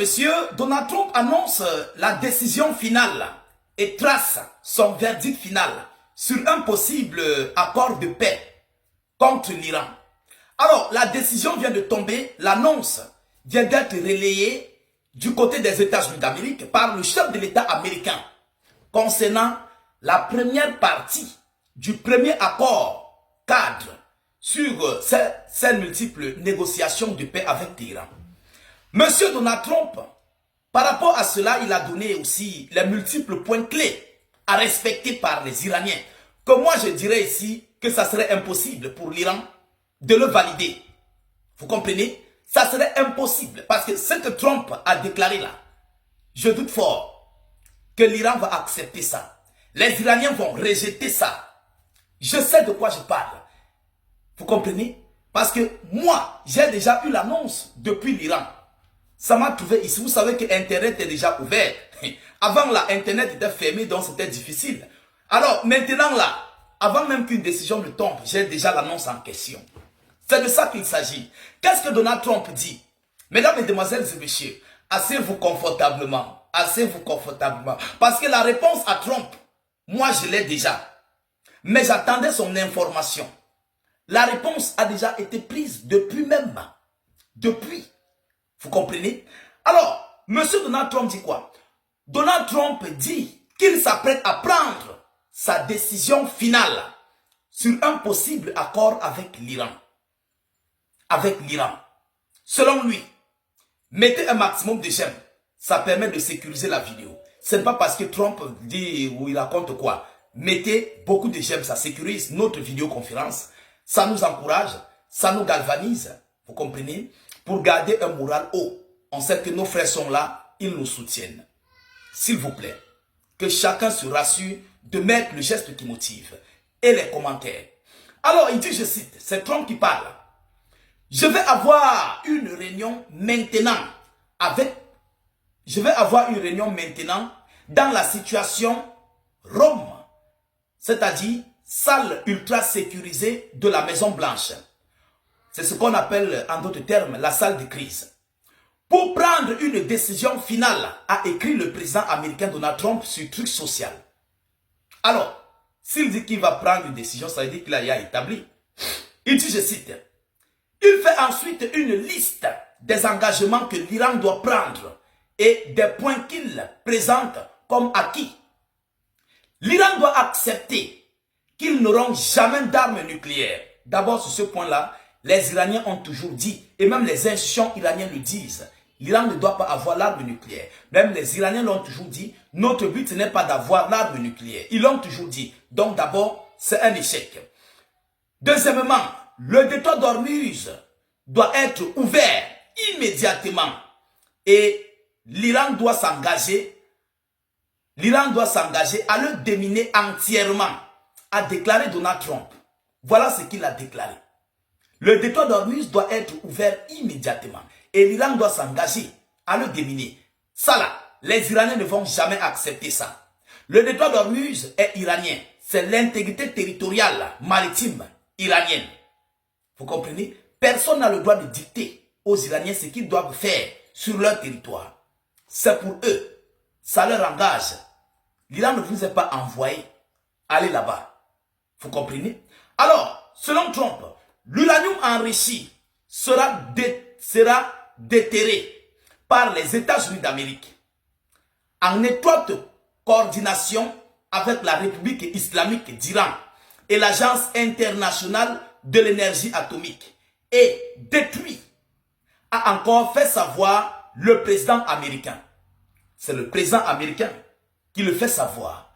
messieurs, Donald Trump annonce la décision finale et trace son verdict final sur un possible accord de paix contre l'Iran. Alors, la décision vient de tomber, l'annonce vient d'être relayée du côté des États-Unis d'Amérique par le chef de l'État américain concernant la première partie du premier accord cadre sur ces multiples négociations de paix avec l'Iran. Monsieur Donald Trump, par rapport à cela, il a donné aussi les multiples points clés à respecter par les Iraniens, que moi je dirais ici que ça serait impossible pour l'Iran de le valider. Vous comprenez? Ça serait impossible parce que ce que Trump a déclaré là, je doute fort que l'Iran va accepter ça. Les Iraniens vont rejeter ça. Je sais de quoi je parle. Vous comprenez? Parce que moi, j'ai déjà eu l'annonce depuis l'Iran. Ça m'a trouvé ici. Vous savez que Internet est déjà ouvert. Avant là, Internet était fermé, donc c'était difficile. Alors maintenant là, avant même qu'une décision ne tombe, j'ai déjà l'annonce en question. C'est de ça qu'il s'agit. Qu'est-ce que Donald Trump dit? Mesdames, Mesdemoiselles et Messieurs, asseyez-vous confortablement. Asseyez-vous confortablement. Parce que la réponse à Trump, moi je l'ai déjà. Mais j'attendais son information. La réponse a déjà été prise depuis même. Depuis. Vous comprenez? Alors, monsieur Donald Trump dit quoi? Donald Trump dit qu'il s'apprête à prendre sa décision finale sur un possible accord avec l'Iran. Avec l'Iran. Selon lui, mettez un maximum de j'aime. Ça permet de sécuriser la vidéo. Ce n'est pas parce que Trump dit ou il raconte quoi. Mettez beaucoup de j'aime, ça sécurise notre vidéoconférence. Ça nous encourage, ça nous galvanise. Vous comprenez? Pour garder un moral haut. On sait que nos frères sont là, ils nous soutiennent. S'il vous plaît, que chacun se rassure de mettre le geste qui motive et les commentaires. Alors, il dit, je cite, c'est Trump qui parle. Je vais avoir une réunion maintenant dans la situation Rome, c'est-à-dire salle ultra sécurisée de la Maison Blanche. C'est ce qu'on appelle, en d'autres termes, la salle de crise. Pour prendre une décision finale, a écrit le président américain Donald Trump sur Truth Social. Alors, s'il dit qu'il va prendre une décision, ça veut dire qu'il a établi. Il dit, je cite, il fait ensuite une liste des engagements que l'Iran doit prendre et des points qu'il présente comme acquis. L'Iran doit accepter qu'ils n'auront jamais d'armes nucléaires. D'abord, sur ce point-là, les Iraniens ont toujours dit, et même les institutions iraniennes le disent, l'Iran ne doit pas avoir l'arme nucléaire. Même les Iraniens l'ont toujours dit, notre but n'est pas d'avoir l'arme nucléaire. Ils l'ont toujours dit. Donc d'abord, c'est un échec. Deuxièmement, le détroit d'Ormuz doit être ouvert immédiatement. Et l'Iran doit s'engager à le déminer entièrement, a déclaré Donald Trump. Voilà ce qu'il a déclaré. Le détroit d'Ormuz doit être ouvert immédiatement. Et l'Iran doit s'engager à le déminer. Ça là, les Iraniens ne vont jamais accepter ça. Le détroit d'Ormuz est iranien. C'est l'intégrité territoriale maritime iranienne. Vous comprenez? Personne n'a le droit de dicter aux Iraniens ce qu'ils doivent faire sur leur territoire. C'est pour eux. Ça leur engage. L'Iran ne vous est pas envoyé. Allez là-bas. Vous comprenez? Alors, selon Trump, l'uranium enrichi sera déterré par les États-Unis d'Amérique en étroite coordination avec la République islamique d'Iran et l'Agence internationale de l'énergie atomique et détruit, a encore fait savoir le président américain. C'est le président américain qui le fait savoir.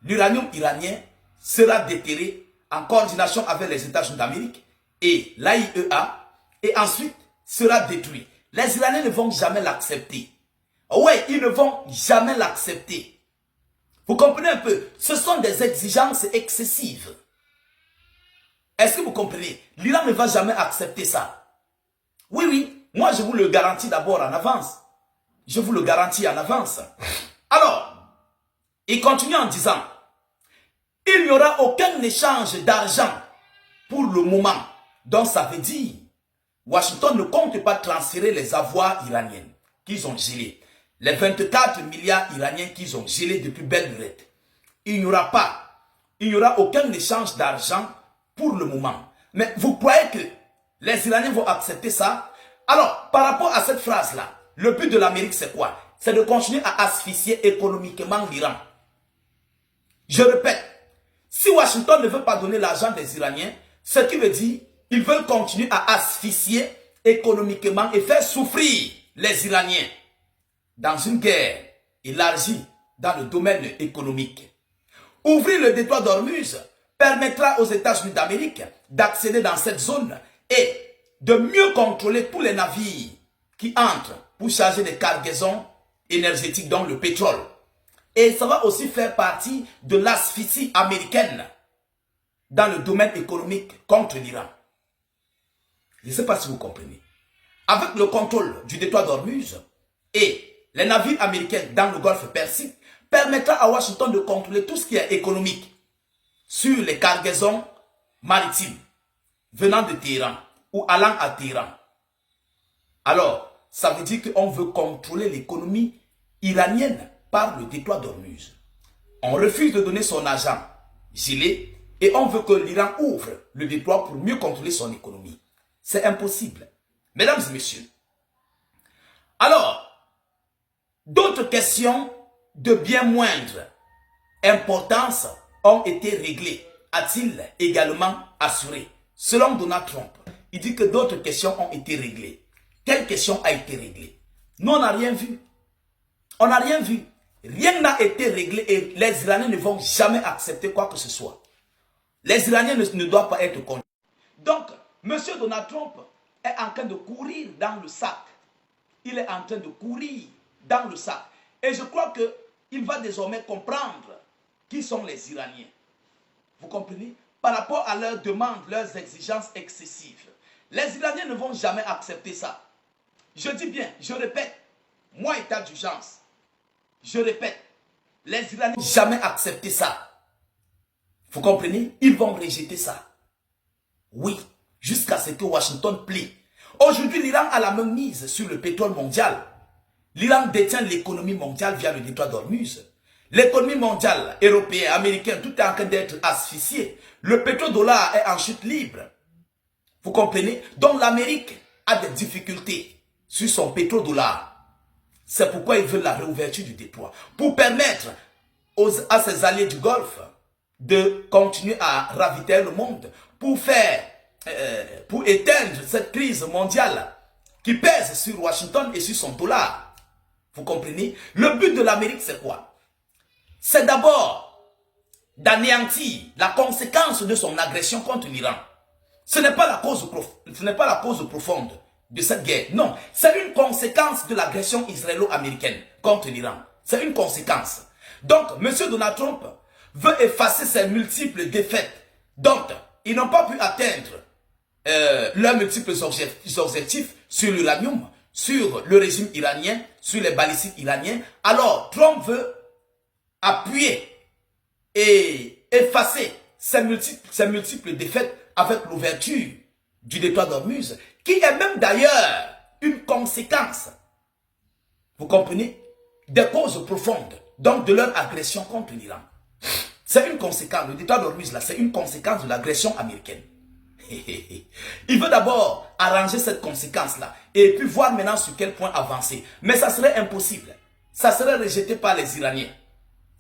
L'uranium iranien sera déterré en coordination avec les États-Unis d'Amérique et l'AIEA et ensuite sera détruit. Les Iraniens ne vont jamais l'accepter. Oui, ils ne vont jamais l'accepter. Vous comprenez un peu? Ce sont des exigences excessives. Est-ce que vous comprenez? L'Iran ne va jamais accepter ça. Oui, oui, moi je vous le garantis d'abord en avance. Je vous le garantis en avance. Alors, il continue en disant, il n'y aura aucun échange d'argent pour le moment. Donc ça veut dire, Washington ne compte pas transférer les avoirs iraniens. qu'ils ont gelés, les 24 milliards iraniens qu'ils ont gelés depuis belle lurette, il n'y aura aucun échange d'argent pour le moment. Mais vous croyez que les Iraniens vont accepter ça? Alors, par rapport à cette phrase-là, le but de l'Amérique, c'est quoi? C'est de continuer à asphyxier économiquement l'Iran. Je répète, si Washington ne veut pas donner l'argent des Iraniens, ce qui veut dire qu'ils veulent continuer à asphyxier économiquement et faire souffrir les Iraniens dans une guerre élargie dans le domaine économique. Ouvrir le détroit d'Ormuz permettra aux États-Unis d'Amérique d'accéder dans cette zone et de mieux contrôler tous les navires qui entrent pour charger des cargaisons énergétiques dans le pétrole. Et ça va aussi faire partie de l'asphyxie américaine dans le domaine économique contre l'Iran. Je ne sais pas si vous comprenez. Avec le contrôle du détroit d'Ormuz et les navires américains dans le golfe Persique, permettra à Washington de contrôler tout ce qui est économique sur les cargaisons maritimes venant de Téhéran ou allant à Téhéran. Alors, ça veut dire qu'on veut contrôler l'économie iranienne par le détroit d'Ormuz. On refuse de donner son argent gelé et on veut que l'Iran ouvre le détroit pour mieux contrôler son économie. C'est impossible. Mesdames et messieurs, alors, d'autres questions de bien moindre importance ont été réglées, a-t-il également assuré. Selon Donald Trump, il dit que d'autres questions ont été réglées. Quelle question a été réglée? Nous, on n'a rien vu. On n'a rien vu. Rien n'a été réglé et les Iraniens ne vont jamais accepter quoi que ce soit. Les Iraniens ne doivent pas être condamnés. Donc, M. Donald Trump est en train de courir dans le sac. Il est en train de courir dans le sac. Et je crois qu'il va désormais comprendre qui sont les Iraniens. Vous comprenez? Par rapport à leurs demandes, leurs exigences excessives. Les Iraniens ne vont jamais accepter ça. Je dis bien, je répète, moi état d'urgence, je répète, les Iraniens ne vont jamais accepter ça. Vous comprenez? Ils vont rejeter ça. Oui, jusqu'à ce que Washington plie. Aujourd'hui, l'Iran a la même mise sur le pétrole mondial. L'Iran détient l'économie mondiale via le détroit d'Ormuz. L'économie mondiale, européenne, américaine, tout est en train d'être asphyxié. Le pétrodollar est en chute libre. Vous comprenez? Donc l'Amérique a des difficultés sur son pétrodollar. C'est pourquoi ils veulent la réouverture du détroit. Pour permettre à ses alliés du Golfe de continuer à ravitailler le monde. Pour éteindre cette crise mondiale qui pèse sur Washington et sur son dollar. Vous comprenez? Le but de l'Amérique, c'est quoi? C'est d'abord d'anéantir la conséquence de son agression contre l'Iran. Ce n'est pas la cause profonde de cette guerre. Non, c'est une conséquence de l'agression israélo-américaine contre l'Iran. C'est une conséquence. Donc, M. Donald Trump veut effacer ses multiples défaites. Donc, ils n'ont pas pu atteindre leurs multiples objectifs sur l'uranium, sur le régime iranien, sur les balistiques iraniens. Alors, Trump veut appuyer et effacer ces multiples défaites avec l'ouverture du détroit d'Ormuz, qui est même d'ailleurs une conséquence, vous comprenez, des causes profondes, donc de leur agression contre l'Iran. C'est une conséquence, le détroit d'Ormuz là, c'est une conséquence de l'agression américaine. Il veut d'abord arranger cette conséquence-là et puis voir maintenant sur quel point avancer. Mais ça serait impossible. Ça serait rejeté par les Iraniens.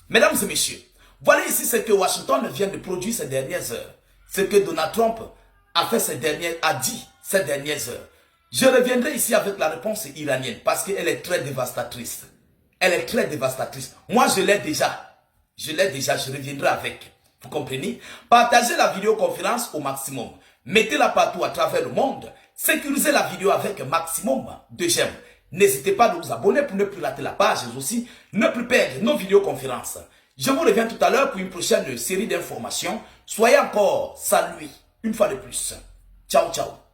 Mesdames et messieurs, voilà ici ce que Washington vient de produire ces dernières heures. Ce que Donald Trump a dit ces dernières heures. Je reviendrai ici avec la réponse iranienne parce qu'elle est très dévastatrice. Elle est très dévastatrice. Moi, je l'ai déjà. Je reviendrai avec. Vous comprenez? Partagez la vidéoconférence au maximum. Mettez-la partout à travers le monde. Sécurisez la vidéo avec un maximum de j'aime. N'hésitez pas à vous abonner pour ne plus rater la page et aussi ne plus perdre nos vidéoconférences. Je vous reviens tout à l'heure pour une prochaine série d'informations. Soyez encore salués une fois de plus. Ciao, ciao.